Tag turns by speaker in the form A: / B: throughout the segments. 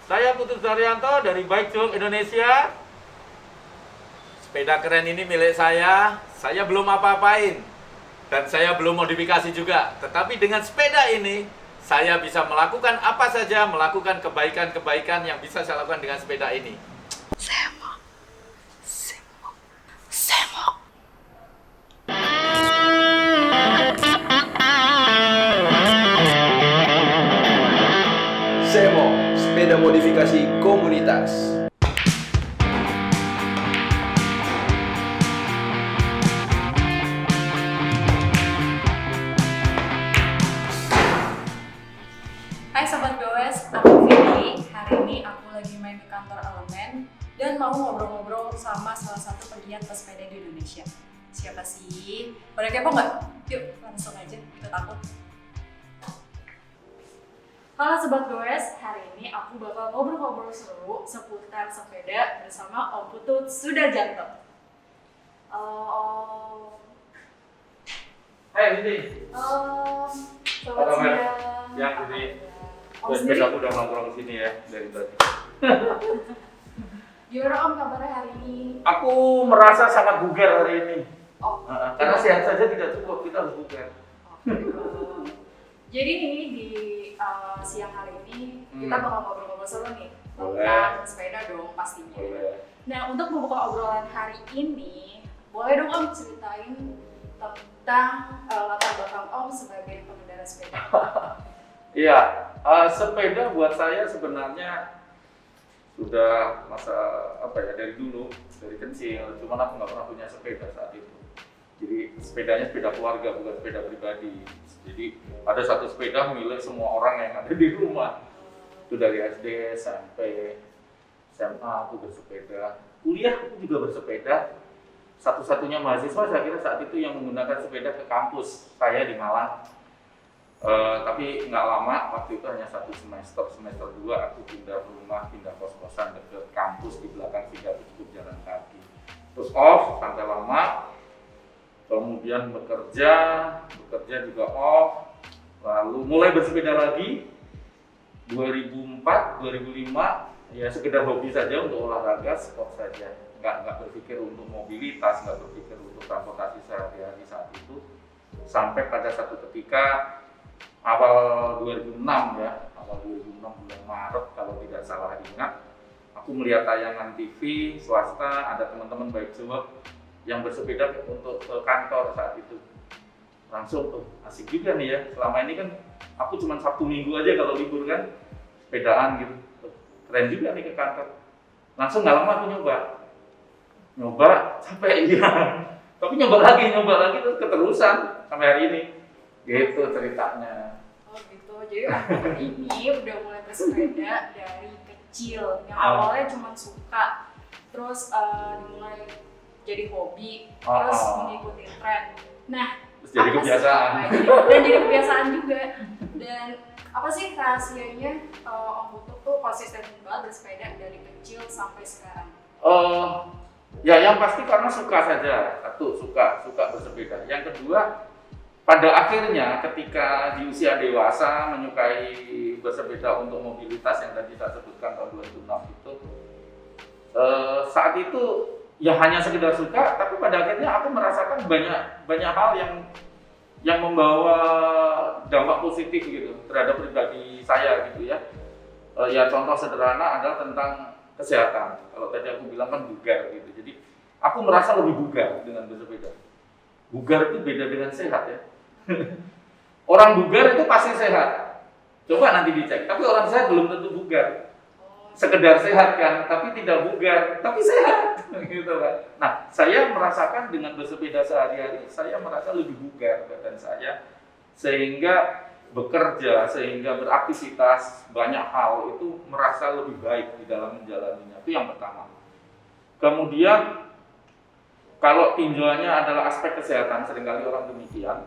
A: Saya Putus Daryanto dari Bike Jog Indonesia. Sepeda keren ini milik saya belum apa-apain. Dan saya belum modifikasi juga. Tetapi dengan sepeda ini, saya bisa melakukan apa saja, melakukan kebaikan-kebaikan yang bisa saya lakukan dengan sepeda ini.
B: Semo, sepeda modifikasi komunitas.
C: Hai Sobat GOES, aku Vivi. Hari ini aku lagi main ke kantor Elemen dan mau ngobrol-ngobrol sama salah satu pegiat pesepeda di Indonesia. Siapa sih? Pada kepo nggak? Yuk langsung aja, ikut aku. Halo Sobat GOES, hari ini aku bakal ngobrol-ngobrol seru seputar sepeda bersama Om Putut Sudarjanto.
A: Hai Vivi.
C: Selamat siang.
A: Ya, Vivi.
C: Om sendiri,
A: Aku udah nongkrong di sini ya dari tadi.
C: gimana Om kabarnya hari ini?
A: Aku merasa sangat bugar hari ini.
C: Oh,
A: Karena sehat saja tidak cukup, kita harus bugar.
C: Jadi nih di siang hari ini kita bakal ngobrol-ngobrol seru nih
A: Boleh.
C: tentang sepeda dong pastinya.
A: Boleh.
C: Nah untuk membuka obrolan hari ini, boleh dong Om ceritain tentang latar belakang Om sebagai pengendara sepeda.
A: Iya, sepeda buat saya sebenarnya sudah dari dulu, dari kecil. Cuman aku nggak pernah punya sepeda saat itu. Jadi sepedanya sepeda keluarga, bukan sepeda pribadi. Jadi ada satu sepeda milik semua orang yang ada di rumah. Itu dari SD, SMP, SMA aku bersepeda. Kuliah aku juga bersepeda. Satu-satunya mahasiswa saya kira saat itu yang menggunakan sepeda ke kampus saya di Malang. Tapi nggak lama, waktu itu hanya satu semester 2 aku pindah rumah, pindah kos-kosan dekat kampus di belakang sehingga aku cukup jalan kaki. Terus off sampai lama, kemudian bekerja juga off, lalu mulai bersepeda lagi 2004, 2005 ya sekedar hobi saja untuk olahraga, sport saja, nggak berpikir untuk mobilitas, nggak berpikir untuk transportasi sehari-hari saat itu, sampai pada satu ketika awal 2006 bulan Maret kalau tidak salah ingat, aku melihat tayangan TV swasta, ada teman-teman Bike Jog yang bersepeda untuk ke kantor saat itu. Langsung tuh asik juga nih ya, selama ini kan aku cuma Sabtu Minggu aja kalau libur kan sepedaan gitu, keren juga nih ke kantor. Langsung nggak lama aku nyoba sampai iya, tapi nyoba lagi terus keterusan sampai hari ini gitu ceritanya.
C: Oh gitu, jadi Om Putut ini udah mulai bersepeda dari kecil, yang awalnya cuma suka, terus dimulai jadi hobi, terus mengikuti tren. Nah,
A: Terus jadi kebiasaan.
C: Dan jadi kebiasaan juga. Dan apa sih rahasianya Om Putut tuh konsisten banget bersepeda dari kecil sampai sekarang?
A: Ya yang pasti karena suka saja. Satu, suka bersepeda. Yang kedua, pada akhirnya ketika di usia dewasa menyukai bersepeda untuk mobilitas yang tadi saya sebutkan tahun 2006 itu, saat itu ya hanya sekedar suka, tapi pada akhirnya aku merasakan banyak hal yang membawa dampak positif gitu terhadap pribadi saya gitu ya. Ya contoh sederhana adalah tentang kesehatan. Kalau tadi aku bilang kan bugar gitu. Jadi aku merasa lebih bugar dengan bersepeda. Bugar itu beda dengan sehat ya. Orang bugar itu pasti sehat. Coba nanti dicek. Tapi orang sehat belum tentu bugar. Sekedar sehat kan, tapi tidak bugar, tapi sehat, gitu kan. Nah, saya merasakan dengan bersepeda sehari-hari, saya merasa lebih bugar badan saya, sehingga bekerja, sehingga beraktivitas banyak hal itu merasa lebih baik di dalam menjalaninya. Itu yang pertama. Kemudian, kalau tinjauannya adalah aspek kesehatan, seringkali orang demikian.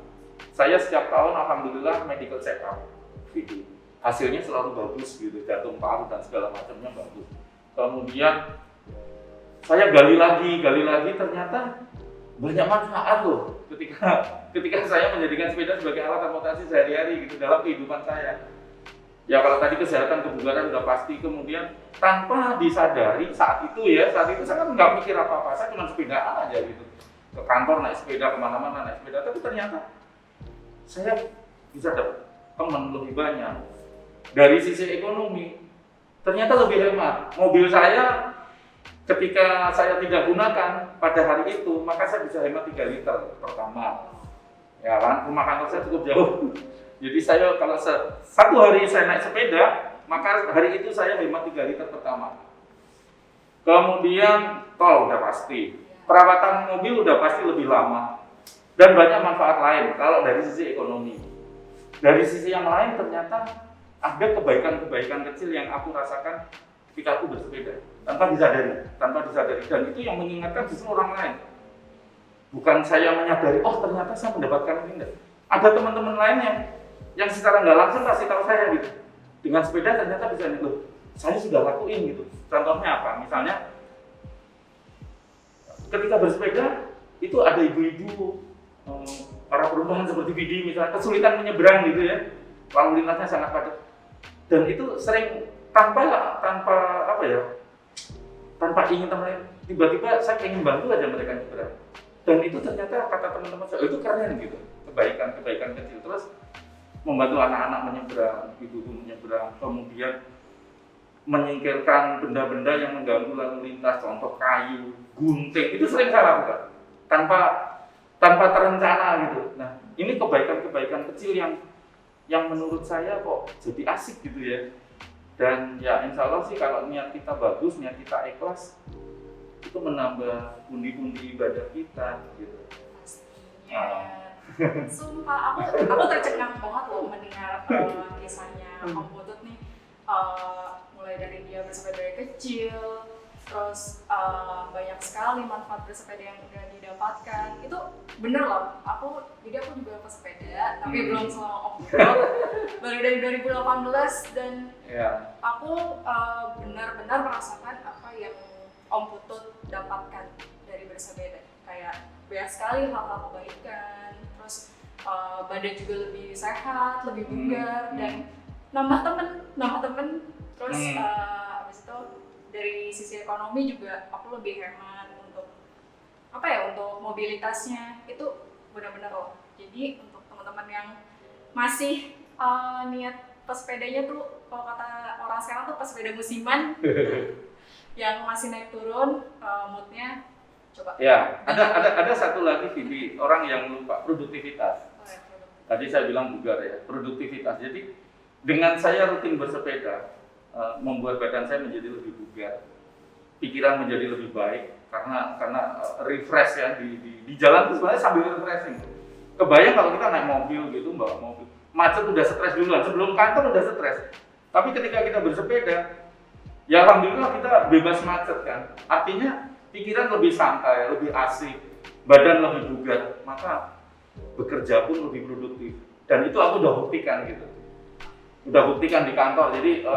A: Saya setiap tahun alhamdulillah medical check up, hasilnya selalu bagus gitu, jantung, paru dan segala macamnya bagus. Kemudian saya gali lagi, ternyata banyak manfaat loh ketika saya menjadikan sepeda sebagai alat transportasi sehari-hari gitu dalam kehidupan saya. Ya kalau tadi kesehatan kebugaran udah pasti, kemudian tanpa disadari saat itu saya kan nggak mikir apa-apa, saya cuma sepedaan aja gitu. Ke kantor naik sepeda, kemana-mana naik sepeda, tapi ternyata saya bisa dapat teman lebih banyak. Dari sisi ekonomi, ternyata lebih hemat. Mobil saya ketika saya tidak gunakan pada hari itu, maka saya bisa hemat 3 liter pertama. Ya kan, rumah kantor saya cukup jauh. Jadi saya kalau satu hari saya naik sepeda, maka hari itu saya hemat 3 liter pertama. Kemudian tol udah pasti, perawatan mobil udah pasti lebih lama, dan banyak manfaat lain kalau dari sisi ekonomi. Dari sisi yang lain ternyata ada kebaikan-kebaikan kecil yang aku rasakan ketika aku bersepeda tanpa disadari, dan itu yang mengingatkan justru orang lain. Bukan saya menyadari, oh ternyata saya mendapatkan ini enggak. Ada teman-teman lain yang secara nggak langsung kasih tahu saya gitu. Dengan sepeda ternyata bisa nih, loh, saya sudah lakuin gitu. Contohnya apa? Misalnya ketika bersepeda itu ada ibu-ibu, para perumahan seperti Vidi misalnya kesulitan menyeberang gitu ya, lalu lintasnya sangat padat, dan itu sering tanpa ingin teman, tiba-tiba saya ingin bantu aja mereka nyeberang, dan itu ternyata kata teman-teman saya itu keren gitu, kebaikan kecil. Terus membantu anak-anak menyeberang, ibu-ibu menyeberang, kemudian menyingkirkan benda-benda yang mengganggu lalu lintas, contoh kayu, gunting, itu sering saya lakukan tanpa terencana gitu. Nah, ini kebaikan-kebaikan kecil yang menurut saya kok jadi asik gitu ya. Dan ya insya Allah sih kalau niat kita bagus, niat kita ikhlas, itu menambah pundi-pundi ibadah kita gitu.
C: Pastinya. Sumpah, aku tercengang banget loh mendengar kisahnya Om Putut nih. Mulai dari dia bersepeda dari kecil, terus banyak sekali manfaat bersepeda yang udah didapatkan. Itu bener loh, jadi aku juga pesepeda, tapi belum selama Om Putut. Baru dari 2018 dan aku benar-benar merasakan apa yang Om Putut dapatkan dari bersepeda. Kayak banyak sekali hal-hal kebaikan, terus badan juga lebih sehat, lebih bugar, dan nambah temen. Terus habis itu dari sisi ekonomi juga aku lebih hemat untuk mobilitasnya, itu benar-benar loh. Jadi untuk teman-teman yang masih niat pesepedanya tuh, kalau kata orang sekarang tuh pesepeda musiman yang masih naik turun moodnya, coba.
A: Ya, ada satu lagi Vivi, orang yang lupa produktivitas. Tadi saya bilang bugar ya, produktivitas. Jadi dengan saya rutin bersepeda, membuat badan saya menjadi lebih bugar, pikiran menjadi lebih baik karena refresh ya di jalan itu sebenarnya sambil refreshing. Kebayang kalau kita naik mobil gitu, bawa mobil, macet udah stres duluan, sebelum kantor udah stres. Tapi ketika kita bersepeda, ya alhamdulillah kita bebas macet kan. Artinya pikiran lebih santai, lebih asik, badan lebih bugar, maka bekerja pun lebih produktif. Dan itu aku udah buktikan gitu. Udah buktikan di kantor. Jadi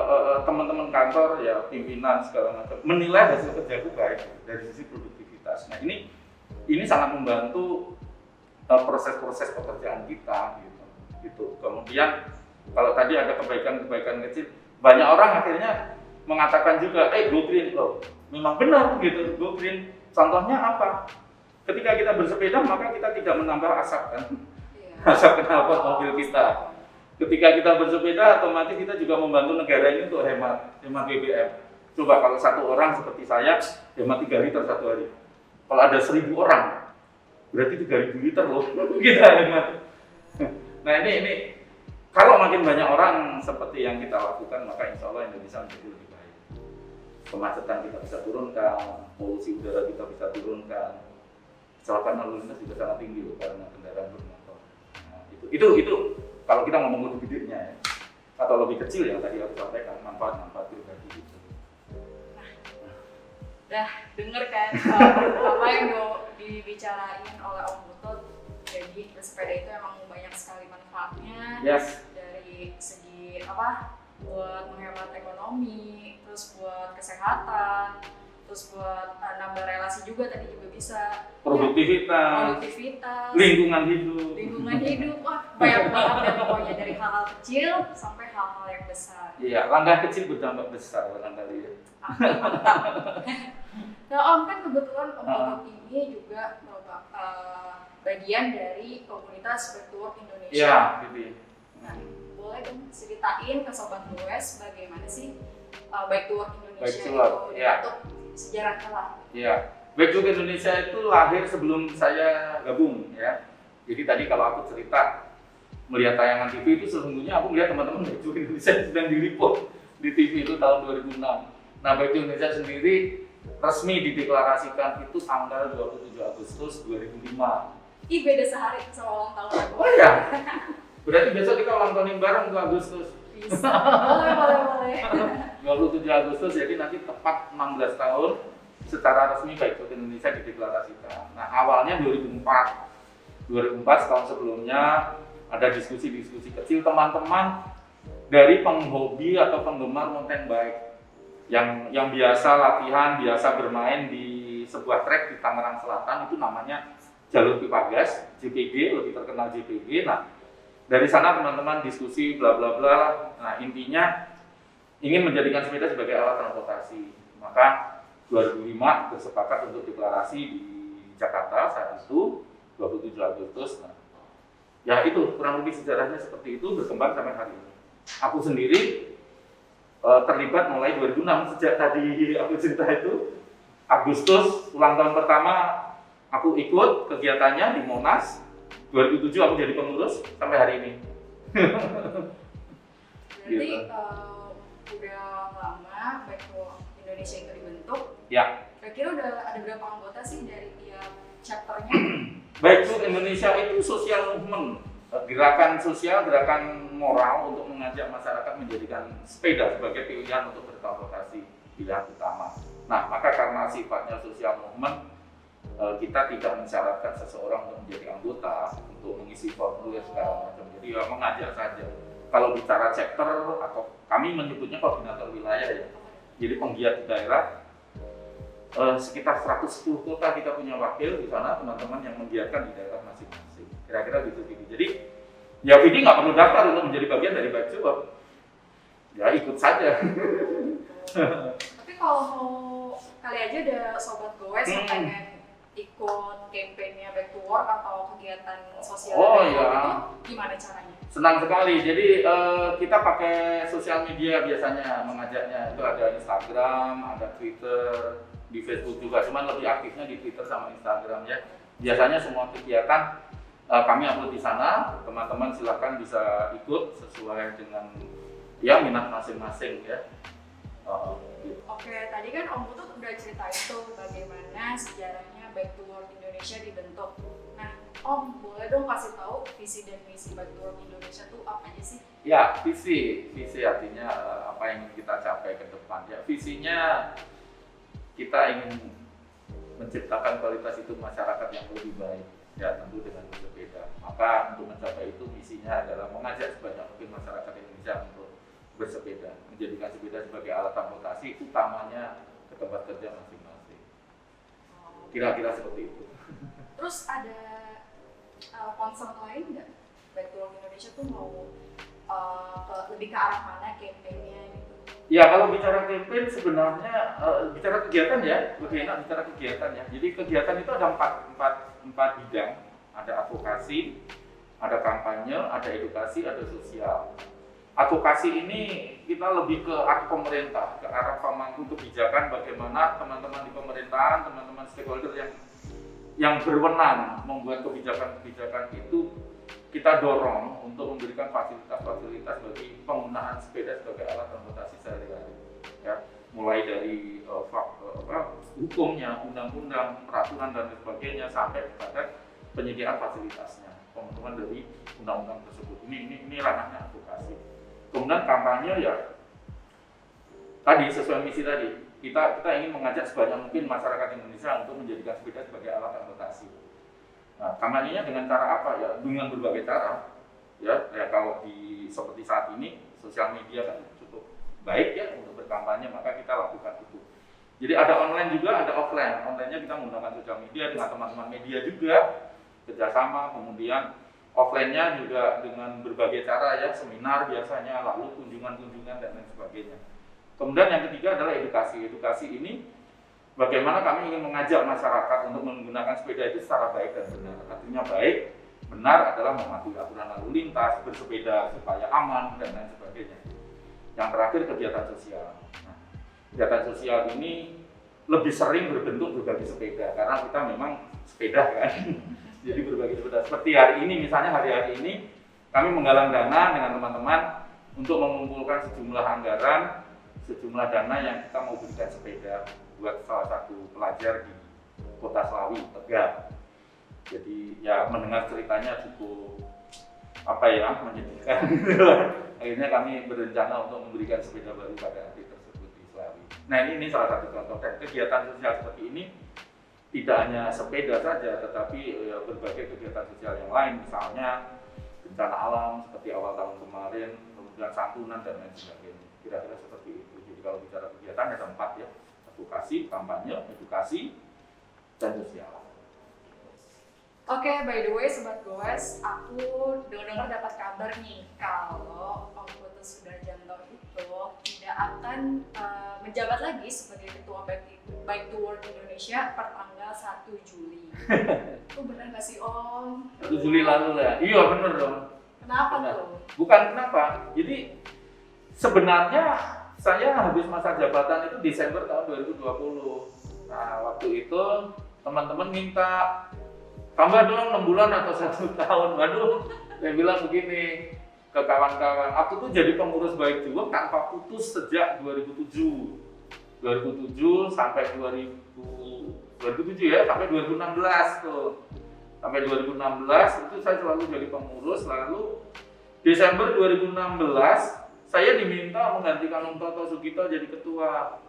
A: teman-teman kantor ya, pimpinan segala macam menilai hasil kerjaku baik dari sisi produktivitas. Nah, ini sangat membantu proses-proses pekerjaan kita gitu. Kemudian kalau tadi ada kebaikan-kebaikan kecil, banyak orang akhirnya mengatakan juga, go green loh. Memang benar gitu, go green. Contohnya apa? Ketika kita bersepeda maka kita tidak menambah asap kan, asap knalpot mobil kita. Ketika kita bersepeda otomatis kita juga membantu negara ini untuk hemat BBM. Coba kalau satu orang seperti saya hemat 3 liter satu hari. Kalau ada 1.000 orang, berarti 3.000 liter loh kita hemat. Nah ini kalau makin banyak orang seperti yang kita lakukan, maka insya Allah Indonesia menjadi lebih baik. Kemacetan kita bisa turunkan, polusi udara kita bisa turunkan, kecelakaan lalu lintas juga sangat tinggi loh karena kendaraan bermotor. Nah, itu kalau kita ngomong lebih gedenya ya, atau lebih kecil yang tadi aku sampaikan, manfaat pribadi gitu.
C: Udah denger kan apa yang dibicarain oleh Om Putut. Jadi bersepeda itu emang banyak sekali manfaatnya.
A: Yes.
C: Dari segi buat menghemat ekonomi, terus buat kesehatan, terus buat nambah relasi juga tadi juga bisa.
A: Produktivitas,
C: Produktivitas,
A: lingkungan hidup.
C: lingkungan hidup, wah banyak banget ya pokoknya dari hal-hal kecil sampai hal-hal yang besar.
A: Iya, langkah kecil berdampak besar barangkali ya.
C: Mantap. Nah Om, kan kebetulan Om Toto ini juga merupakan bagian dari komunitas Back to Work Indonesia.
A: Iya, gitu ya.
C: Nah, boleh dong ceritain ke Sobat Goes bagaimana sih Back to Work Indonesia
A: Back to Work,
C: itu
A: ya.
C: dibentuk sejarahnya lah.
A: Iya, Back to Work Indonesia itu lahir sebelum saya gabung ya. Jadi tadi kalau aku cerita melihat tayangan TV itu sesungguhnya aku melihat teman-teman Back to Work Indonesia sedang diliput di TV itu tahun 2006. Nah, Back to Indonesia sendiri resmi dideklarasikan itu tanggal 27 Agustus 2005.
C: Ih, beda sehari sama ulang tahun aku.
A: Oh iya? Berarti besok kita ulang tahunin bareng tuh Agustus.
C: Bisa, boleh.
A: 27 Agustus, jadi nanti tepat 16 tahun secara resmi Back to Work Indonesia dideklarasikan. Nah, awalnya 2004 setahun sebelumnya ada diskusi-diskusi kecil teman-teman dari penghobi atau penggemar mountain bike yang biasa latihan, biasa bermain di sebuah trek di Tangerang Selatan, itu namanya Jalur Pipa Gas, JPG, lebih terkenal JPG. Nah, dari sana teman-teman diskusi bla bla bla. Nah, intinya ingin menjadikan sepeda sebagai alat transportasi. Maka 2005 bersepakat untuk deklarasi di Jakarta saat itu 27 Agustus. Nah, ya itu kurang lebih sejarahnya seperti itu, berkembang sampai hari ini. Aku sendiri terlibat mulai 2006, sejak tadi aku cerita itu Agustus ulang tahun pertama aku ikut kegiatannya di Monas. 2007 aku jadi pengurus sampai hari ini.
C: Berarti
A: Gitu.
C: udah lama Back to Work Indonesia itu dibentuk.
A: Ya,
C: Kira-kira udah ada berapa anggota sih dari tiap chapternya?
A: Back to Indonesia itu social movement, gerakan sosial, gerakan moral untuk mengajak masyarakat menjadikan sepeda sebagai pilihan untuk bertransportasi pilihan utama. Nah, maka karena sifatnya social movement, kita tidak mensyaratkan seseorang untuk menjadi anggota, untuk mengisi formulir segala macam. Jadi ya mengajak saja. Kalau bicara chapter atau kami menyebutnya koordinator wilayah ya. Jadi penggiat di daerah, sekitar 110 kota kita punya wakil di sana, teman-teman yang menggiatkan di daerah masing-masing. Kira-kira gitu. Jadi ya Vidi nggak perlu daftar untuk menjadi bagian dari Back to Work. Ya ikut saja.
C: Tapi kalau mau kali aja ada Sobat Goes yang pengen ikut kampanye Back to Work atau kegiatan sosial
A: Oh,
C: Back to Work
A: iya.
C: itu gimana caranya?
A: Senang sekali. Jadi kita pakai sosial media biasanya mengajaknya. Itu ada Instagram, ada Twitter, di Facebook juga. Cuman lebih aktifnya di Twitter sama Instagram ya. Biasanya semua kegiatan kami upload di sana. Teman-teman silakan bisa ikut sesuai dengan ya minat masing-masing ya. Gitu.
C: Oke, tadi kan Om Putut udah ceritain tuh bagaimana sejarahnya Back to Work Indonesia dibentuk. Nah, Om boleh dong kasih tahu visi dan misi Back to Work Indonesia tuh apa aja sih?
A: Ya, visi artinya apa yang ingin kita capai ke depan. Ya, visinya kita ingin menciptakan kualitas hidup masyarakat yang lebih baik, ya tentu dengan bersepeda. Maka untuk mencapai itu misinya adalah mengajak sebanyak mungkin masyarakat Indonesia untuk bersepeda, menjadikan sepeda sebagai alat transportasi utamanya ke tempat kerja masing-masing. Kira-kira seperti itu.
C: Terus ada concern lain nggak? Back to Work Indonesia tuh mau lebih ke arah mana kampanye gitu?
A: Ya kalau bicara campaign sebenarnya bicara kegiatan ya, lebih enak bicara kegiatan ya. Jadi kegiatan itu ada empat bidang, ada advokasi, ada kampanye, ada edukasi, ada sosial. Advokasi ini kita lebih ke arah pemerintah, ke arah pemangku kebijakan, bagaimana teman-teman di pemerintahan, teman-teman stakeholder yang berwenang membuat kebijakan-kebijakan itu kita dorong untuk memberikan fasilitas-fasilitas bagi penggunaan sepeda sebagai alat transportasi sehari-hari. Ya, mulai dari hukumnya, undang-undang, peraturan dan sebagainya sampai kepada penyediaan fasilitasnya, pemenuhan dari undang-undang tersebut. Ini ranahnya advokasi. Kemudian kampanye ya tadi sesuai misi tadi. Kita ingin mengajak sebanyak mungkin masyarakat Indonesia untuk menjadikan sepeda sebagai alat transportasi. Nah, kampanyenya dengan cara apa ya? Dengan berbagai cara. Ya kalau seperti saat ini sosial media kan cukup baik ya untuk berkampanye, maka kita lakukan itu. Jadi ada online juga, ada offline. Online-nya kita menggunakan sosial media dengan teman-teman media juga, kerjasama. Kemudian offline-nya juga dengan berbagai cara ya, seminar biasanya, lalu kunjungan-kunjungan dan lain sebagainya. Kemudian yang ketiga adalah edukasi. Edukasi ini bagaimana kami ingin mengajak masyarakat untuk menggunakan sepeda itu secara baik dan benar. Artinya baik, benar adalah mematuhi aturan lalu lintas, bersepeda supaya aman dan lain sebagainya. Yang terakhir kegiatan sosial. Nah, kegiatan sosial ini lebih sering berbentuk berbagi sepeda karena kita memang sepeda kan. Jadi berbagi sepeda. Seperti hari ini misalnya hari ini kami menggalang dana dengan teman-teman untuk mengumpulkan sejumlah anggaran, sejumlah dana yang kita mau berikan sepeda buat salah satu pelajar di Kota Slawi, Tegal. Jadi ya mendengar ceritanya cukup menyedihkan. Akhirnya kami berencana untuk memberikan sepeda baru pada atlet tersebut di Slawi. Nah ini salah satu contoh dan kegiatan sosial seperti ini tidak hanya sepeda saja, tetapi berbagai kegiatan sosial yang lain, misalnya bencana alam seperti awal tahun kemarin, kemudian santunan dan lain sebagainya. Kira-kira seperti itu. Jadi kalau bicara kegiatan ada 4 ya, advokasi, kampanye, edukasi, dan sosial.
C: Oke, by the way Sobat Goes, aku dengar dapat kabar nih kalau Om Putus Sudarjanto itu tidak akan menjabat lagi sebagai Ketua Bike to Work Indonesia per tanggal 1 Juli. Itu benar nggak sih Om?
A: 1 Juli lalu ya? Iya benar dong.
C: Kenapa
A: Benar.
C: tuh?
A: Bukan kenapa, jadi sebenarnya saya habis masa jabatan itu Desember tahun 2020. Nah waktu itu teman-teman minta tambah dong 6 bulan atau 1 tahun. Waduh, saya bilang begini ke kawan-kawan, aku tuh jadi pengurus Bike to Work tanpa putus sejak 2007 sampai 2007 ya, sampai 2016 tuh. Sampai 2016 itu saya selalu jadi pengurus, lalu Desember 2016 saya diminta menggantikan Om Toto Sugito jadi ketua.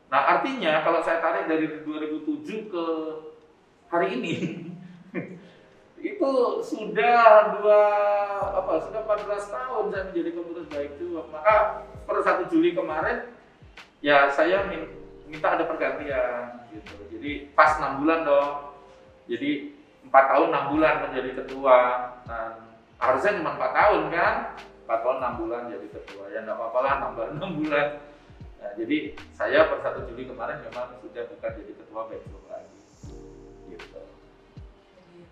A: Nah artinya kalau saya tarik dari 2007 ke hari ini itu sudah 14 tahun saya menjadi pengurus Bike to Work. Maka per 1 Juli kemarin ya saya minta ada pergantian gitu. Jadi pas 6 bulan dong. Jadi 4 tahun 6 bulan menjadi ketua. Dan harusnya cuma 4 tahun kan? 4 tahun 6 bulan jadi ketua. Ya enggak apa-apa lah nambah 6 bulan. Nah, jadi saya per 1 Juli kemarin memang sudah bukan jadi ketua Bike to Work lagi. Gitu.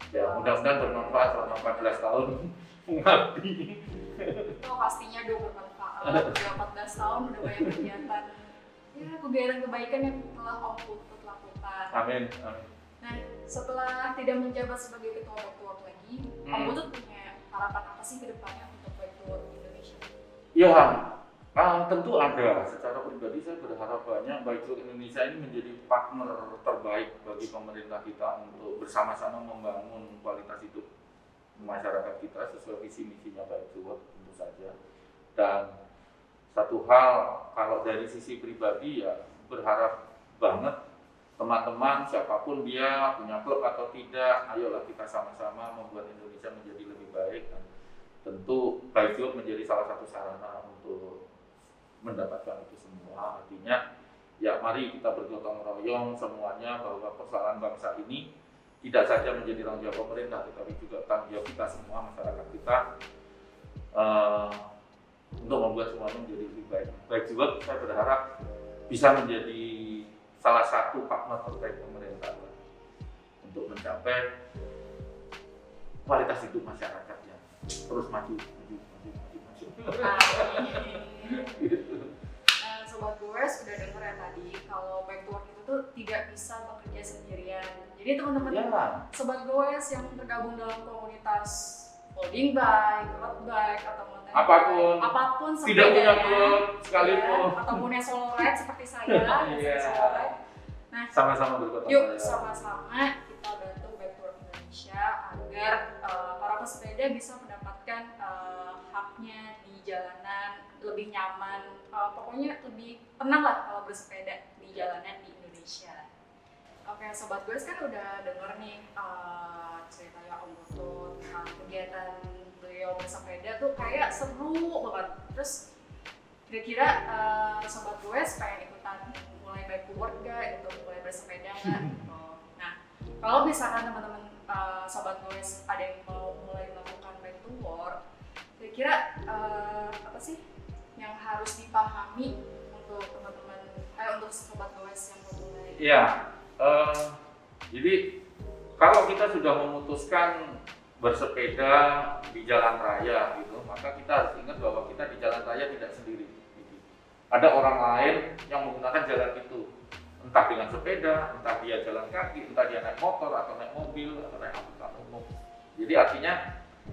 A: Ya mudah-mudahan bermanfaat selama 14 tahun mengabdi.
C: Oh pastinya dong bermanfaat. Udah 14 tahun udah banyak kegiatan. Ya kegiatan kebaikan yang telah Om Putut lakukan.
A: Amin.
C: Nah setelah tidak menjabat sebagai ketua Bike to Work lagi, Om Putut punya harapan apa sih ke depannya untuk Bike to Work Indonesia?
A: Ya, tentu ada. Secara pribadi saya berharap banyak Bike to Work Indonesia ini menjadi partner terbaik bagi pemerintah kita untuk bersama-sama membangun kualitas hidup masyarakat kita sesuai visi misinya Bike to Work tentu saja. Dan satu hal kalau dari sisi pribadi ya berharap banget teman-teman siapapun dia punya klub atau tidak, ayolah kita sama-sama membuat Indonesia menjadi lebih baik. Dan tentu Bike to Work menjadi salah satu sarana untuk mendapatkan itu semua. Artinya ya mari kita bergotong royong semuanya bahwa persoalan bangsa ini tidak saja menjadi tanggung jawab pemerintah tetapi juga tanggung jawab kita semua, masyarakat kita, untuk membuat semuanya menjadi lebih baik. Bike to Work saya berharap bisa menjadi salah satu partner terbaik pemerintah untuk mencapai kualitas hidup masyarakat yang terus maju.
C: Sobat Goes udah denger ya tadi kalau Bike to Work itu tuh tidak bisa bekerja sendirian. Jadi teman-teman Sobat Goes yang tergabung dalam komunitas folding bike, road bike atau mountain bike, apapun
A: tidak punya
C: sepedanya,
A: klub sekalipun
C: ya, atau punya solo ride seperti saya, solo ride. Nah,
A: sama-sama bergotong
C: yuk
A: royong.
C: sama-sama kita bantu Bike to Work Indonesia agar para pesepeda bisa mendapatkan haknya di jalanan lebih nyaman, pokoknya lebih tenang lah kalau bersepeda di jalanan di Indonesia. Oke, Sobat Goes kan udah denger nih ceritanya Om Putut tentang kegiatan beliau bersepeda tuh kayak seru banget. Terus kira-kira Sobat Goes pengen ikutan mulai Bike to Work gak? bersepeda nggak? Gitu. Nah, kalau misalkan teman-teman sobat goes ada yang mau mulai melakukan bike to work, kira-kira apa sih yang harus dipahami untuk teman-teman, untuk sobat goes yang mau mulai?
A: Iya, jadi kalau kita sudah memutuskan bersepeda di jalan raya gitu, maka kita harus ingat bahwa kita di jalan raya tidak sendiri. Ada orang lain yang menggunakan jalan itu, entah dengan sepeda, entah dia jalan kaki, entah dia naik motor atau naik mobil atau naik angkutan umum. Jadi artinya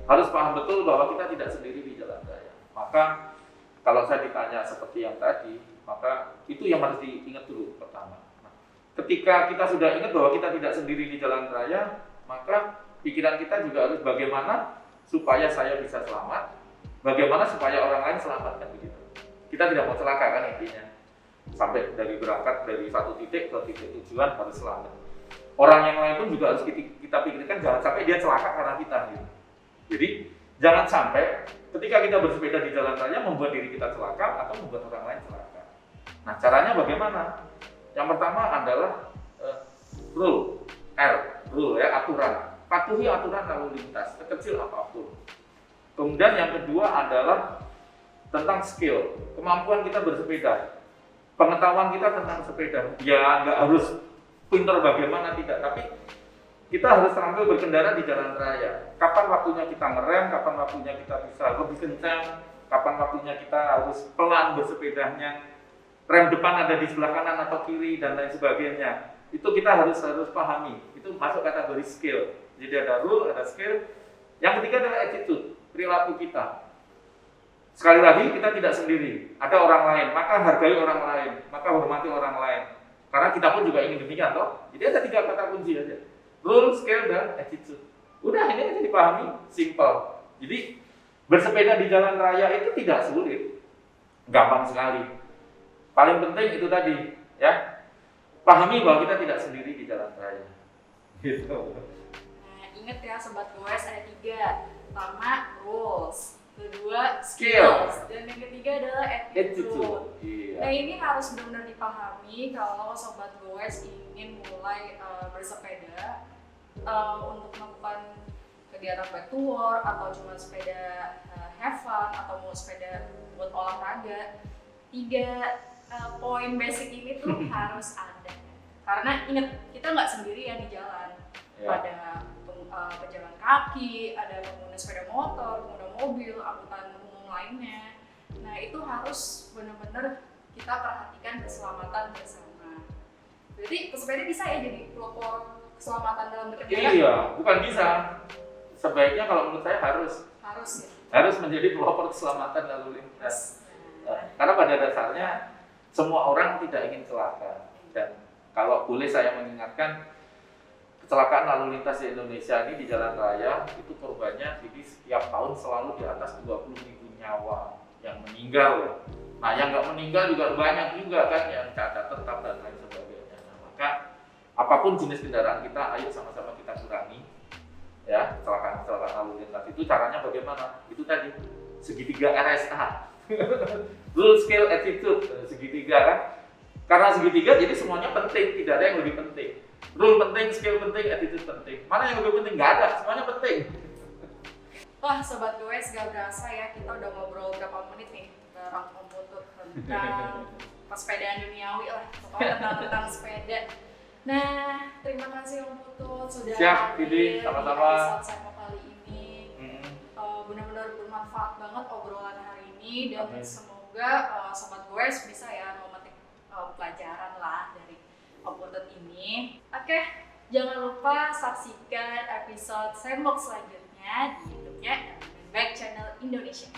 A: harus paham betul bahwa kita tidak sendiri di jalan raya. Maka kalau saya ditanya seperti yang tadi, maka itu yang harus diingat dulu pertama. Nah, ketika kita sudah ingat bahwa kita tidak sendiri di jalan raya, maka pikiran kita juga harus bagaimana supaya saya bisa selamat, bagaimana supaya orang lain selamat, kan begitu. Kita tidak mau celaka kan intinya. Sampai dari berangkat dari satu titik ke titik tujuan harus selamat. Orang yang lain pun juga harus kita pikirkan jangan sampai dia celaka karena kita gitu. Jadi jangan sampai ketika kita bersepeda di jalan raya membuat diri kita celaka atau membuat orang lain celaka. Nah, caranya bagaimana? Yang pertama adalah rule ya, aturan. Patuhi aturan lalu lintas, sekecil apapun. Kemudian yang kedua adalah tentang skill, kemampuan kita bersepeda, pengetahuan kita tentang sepeda. Ya nggak harus pintar bagaimana, tidak, tapi kita harus terampil berkendara di jalan raya. Kapan waktunya kita ngerem, kapan waktunya kita bisa lebih kencang, kapan waktunya kita harus pelan bersepedanya, rem depan ada di sebelah kanan atau kiri dan lain sebagainya. Itu kita harus pahami. Itu masuk kategori skill. Jadi ada rule, ada skill. Yang ketiga adalah attitude, perilaku kita. Sekali lagi kita tidak sendiri, ada orang lain, maka hargai orang lain, maka hormati orang lain. Karena kita pun juga ingin demikian toh. Jadi ada 3 kata kunci aja. Rule, skill, dan attitude. Udah, ini aja dipahami, simple. Jadi bersepeda di jalan raya itu tidak sulit, gampang sekali. Paling penting itu tadi, ya, pahami bahwa kita tidak sendiri di jalan raya. Gitu.
C: Nah, ingat ya sobat goes, ada 3. Pertama, rules. Kedua, skills. Dan yang ketiga adalah attitude.
A: Iya.
C: Nah, ini harus benar-benar dipahami kalau sobat goes ingin mulai bersepeda untuk melakukan kegiatan bike to work atau cuma sepeda have fun atau mau sepeda buat olahraga. 3 poin basic ini tuh harus ada. Karena ingat, kita nggak sendirian di jalan.
A: Yeah.
C: Ada pejalan kaki, ada pengguna sepeda motor, pengguna mobil, angkutan umum lainnya. Nah, itu harus benar-benar kita perhatikan keselamatan bersama. Jadi pesepeda bisa ya jadi pelopor keselamatan dalam berkendara?
A: Iya, bukan bisa. Sebaiknya kalau menurut saya harus
C: Ya.
A: Harus menjadi pelopor keselamatan lalu lintas. Karena pada dasarnya semua orang tidak ingin celaka. Dan kalau boleh saya mengingatkan, kecelakaan lalu lintas di Indonesia ini di jalan raya itu korbannya jadi setiap tahun selalu di atas 20.000 nyawa yang meninggal. Nah, yang nggak meninggal juga banyak juga kan, yang cacat tetap dan lain sebagainya. Nah, maka apapun jenis kendaraan kita, ayo sama-sama kita kurangi ya kecelakaan lalu lintas. Itu caranya bagaimana? Itu tadi segitiga RSA. Rule, skill, attitude, segitiga kan. Karena segitiga jadi semuanya penting, tidak ada yang lebih penting. Rule penting, skill penting, attitude penting. Mana yang lebih penting? Nggak ada, semuanya penting.
C: Wah, sobat goes, gak berasa ya kita udah ngobrol berapa menit nih bareng Om Putut tentang pesepedaan duniawi lah, pokoknya tentang sepeda. Nah, terima kasih Om Putut sudah hadir di episode saya kali ini. Benar-benar bermanfaat banget obrolan hari ini dan semoga sobat goes bisa ya memetik pelajaran lah dari Om Putut ini. Oke, jangan lupa saksikan episode Sandbox selanjutnya di YouTube-nya Elemen Bike Channel Indonesia.